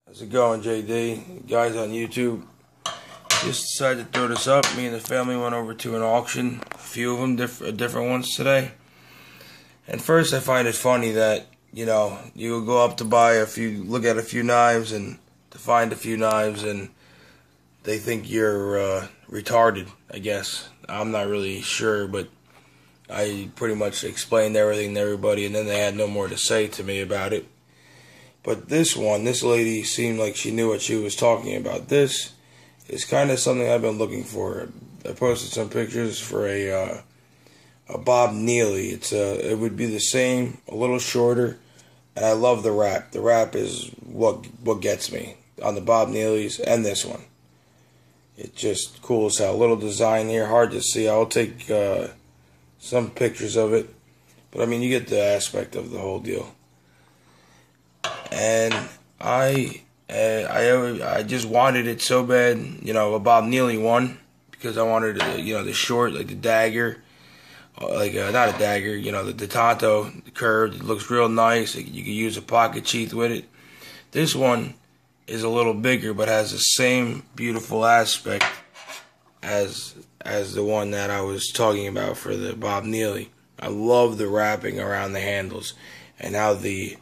How's it going, JD? Guys on YouTube. Just decided to throw this up. Me and the family went over to an auction. A few of them, different ones today. And first, I find it funny that, you will go up to look at a few knives and to find a few knives, and they think you're retarded, I guess. I'm not really sure, but I pretty much explained everything to everybody, and then they had no more to say to me about it. But this lady seemed like she knew what she was talking about. This is kind of something I've been looking for. I posted some pictures for a Bob Neely. It would be the same, a little shorter, and I love the wrap. The wrap is what gets me on the Bob Neelys and this one. It's just cool as hell. Little design here, hard to see. I'll take some pictures of it, but I mean, you get the aspect of the whole deal. And I just wanted it so bad, a Bob Neely one, because I wanted, the short, like the dagger, not a dagger, the tanto, the curved. It looks real nice. You can use a pocket sheath with it. This one is a little bigger, but has the same beautiful aspect as the one that I was talking about for the Bob Neely. I love the wrapping around the handles and how the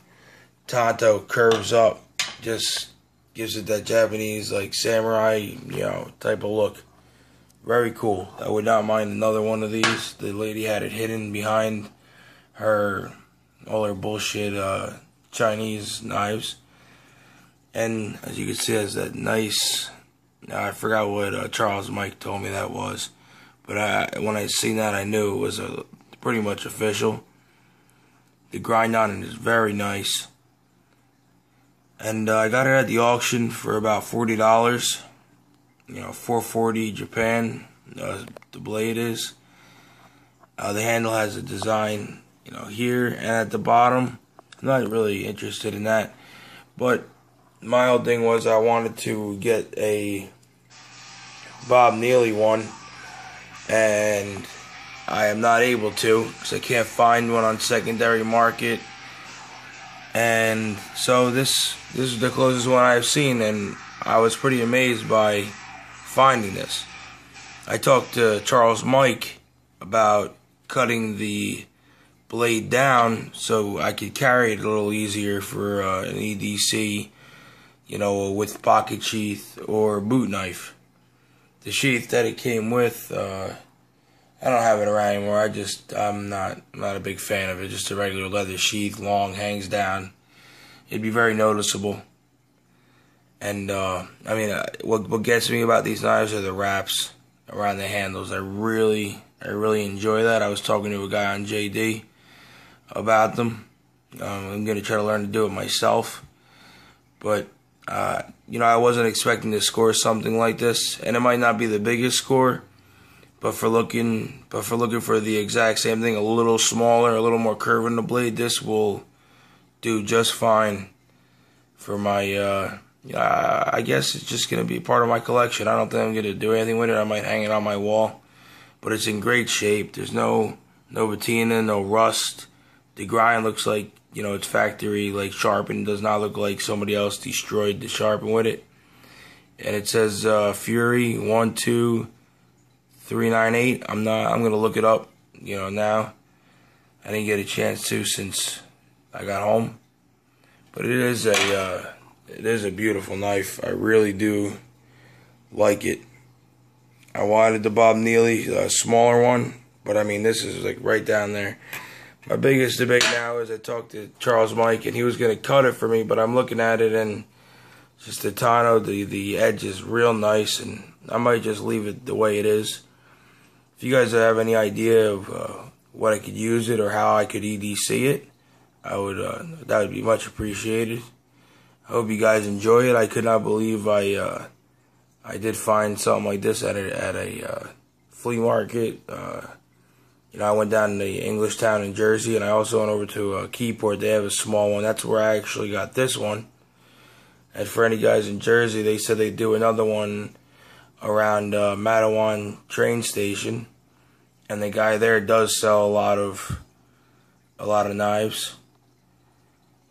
tanto curves up, just gives it that Japanese, like, samurai, type of look. Very cool. I would not mind another one of these. The lady had it hidden behind all her bullshit Chinese knives. And as you can see, it has that nice, I forgot what Charles Mike told me that was, but when I seen that, I knew it was pretty much official. The grind on it is very nice. And I got it at the auction for about $40, $4.40 Japan, the blade is. The handle has a design, here and at the bottom. I'm not really interested in that, but my whole thing was I wanted to get a Bob Neely one, and I am not able to because I can't find one on secondary market. And so this is the closest one I've seen, and I was pretty amazed by finding this. I talked to Charles Mike about cutting the blade down so I could carry it a little easier for an EDC, with pocket sheath or boot knife. The sheath that it came with, I don't have it around anymore. I'm not a big fan of it. Just a regular leather sheath, long, hangs down. It'd be very noticeable. And what gets me about these knives are the wraps around the handles. I really enjoy that. I was talking to a guy on JD about them. I'm gonna try to learn to do it myself. But I wasn't expecting to score something like this, and it might not be the biggest score. But for looking for the exact same thing, a little smaller, a little more curve in the blade, this will do just fine for my, I guess it's just going to be part of my collection. I don't think I'm going to do anything with it. I might hang it on my wall. But it's in great shape. There's no patina, no rust. The grind looks like, it's factory, like, sharpened. Does not look like somebody else destroyed the sharpen with it. And it says Fury 12398. I'm gonna look it up, now. I didn't get a chance to since I got home. But it is a beautiful knife. I really do like it. I wanted the Bob Neely, smaller one, but I mean, this is like right down there. My biggest debate now is I talked to Charles Mike, and he was gonna cut it for me, but I'm looking at it, and just the tanto, the edge is real nice, and I might just leave it the way it is. If you guys have any idea of what I could use it or how I could EDC it, that would be much appreciated. I hope you guys enjoy it. I could not believe I did find something like this at a flea market. I went down to English Town in Jersey, and I also went over to Keyport. They have a small one. That's where I actually got this one. And for any guys in Jersey, they said they'd do another one around Matawan train station, and the guy there does sell a lot of knives.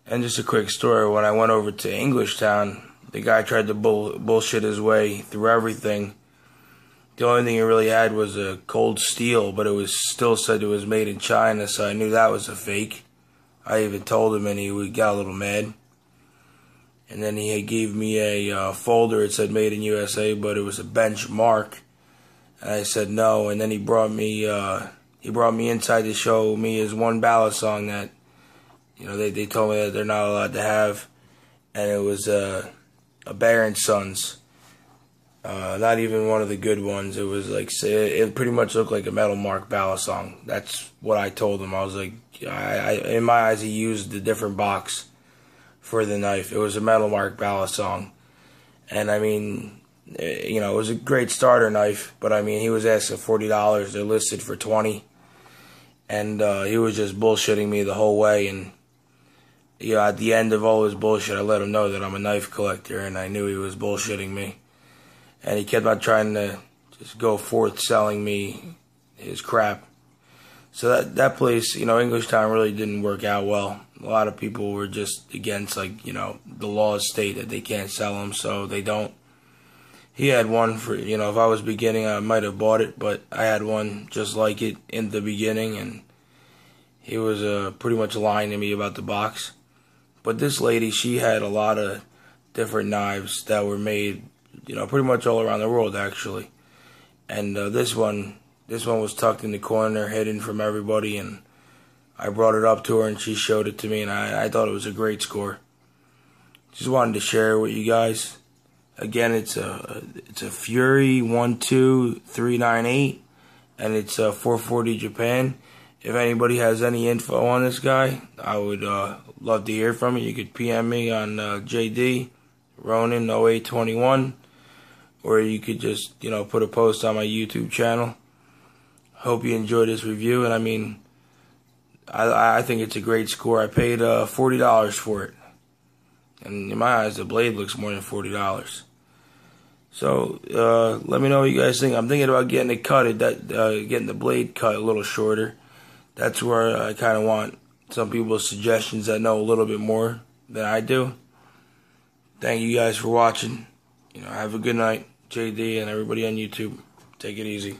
And just a quick story, when I went over to English Town, The guy tried to bullshit his way through everything. The only thing he really had was a cold steel, but it was still said it was made in China, so I knew that was a fake. I even told him, and he got a little mad. And then he gave me a folder. It said made in USA, but it was a benchmark. And I said no. And then he brought me inside to show me his one Balisong that, you know, they told me that they're not allowed to have, and it was a Bear and Sons. Not even one of the good ones. It was like, it pretty much looked like a Metal Mark Balisong. That's what I told him. I was like, in my eyes, he used a different box for the knife. It was a Metal Mark Balisong. And I mean, you know, it was a great starter knife, but I mean, he was asking $40. They're listed for $20. And he was just bullshitting me the whole way. And, you know, at the end of all his bullshit, I let him know that I'm a knife collector, and I knew he was bullshitting me. And he kept on trying to just go forth selling me his crap. So that place, you know, English Town really didn't work out well. A lot of people were just against, like, you know, the laws state that they can't sell them, so they don't. He had one for, you know, if I was beginning, I might have bought it, but I had one just like it in the beginning, and he was pretty much lying to me about the box. But this lady, she had a lot of different knives that were made, you know, pretty much all around the world, actually. And this one was tucked in the corner, hidden from everybody, and I brought it up to her, and she showed it to me, and I thought it was a great score. Just wanted to share it with you guys. Again, it's a Fury 12398, and it's 440 Japan. If anybody has any info on this guy, I would love to hear from you. You could PM me on JD Ronin 0821, or you could just, you know, put a post on my YouTube channel. Hope you enjoyed this review, and I mean, I think it's a great score. I paid $40 for it, and in my eyes, the blade looks more than $40. So let me know what you guys think. I'm thinking about getting it cut, getting the blade cut a little shorter. That's where I kind of want some people's suggestions that know a little bit more than I do. Thank you guys for watching. You know, have a good night, JD, and everybody on YouTube. Take it easy.